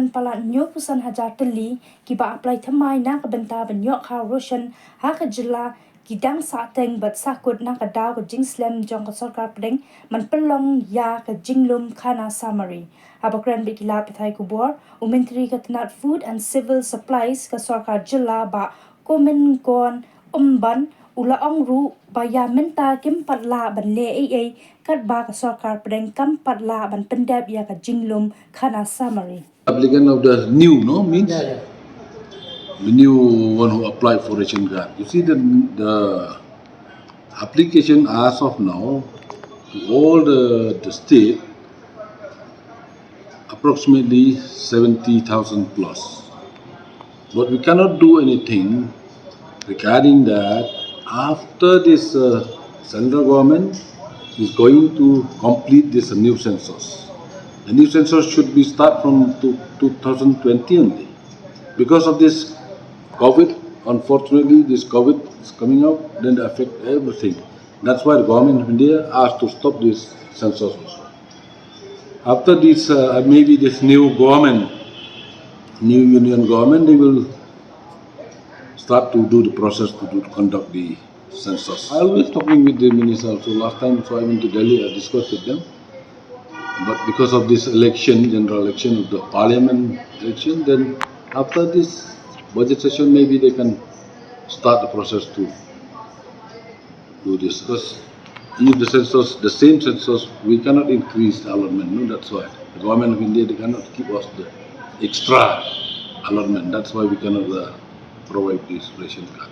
reshon palat nyo pusan hajar tylli kiba aplai thymmai na kabenta benyo khaw reshon ha kajila gidang sateng bat sahkut na kadaw ka jingslam jong ka sarkar pedeng man pelong ya ka jinglum khana summary abakran bikila pithai kubor umentri ka tenat food and civil supplies ka sarkar jilla ba komen kon umban ula ongru baya menta kim patla ban le ai kat ba ka sarkar pedeng kam patla ban pendap ya ka jinglum khana summary applicant of the new, no, means the new one who applied for ration card. You see the application as of now to all the state approximately 70,000 plus. But we cannot do anything regarding that after this central government is going to complete this new census. The new census should be start from 2020 only. Because of this COVID, unfortunately, this COVID is coming out, then it affect everything. That's why the government of India asked to stop this census also. After this, maybe this new government, new union government, they will start to do the process to conduct the census. I always talking with the minister also. Last time, so I went to Delhi, I discussed with them. But because of this election, general election of the parliament election, then after this budget session, maybe they can start the process to do this. Because if the census, the same census, we cannot increase the allotment. No, that's why the government of India, they cannot give us the extra allotment. That's why we cannot provide this ration card.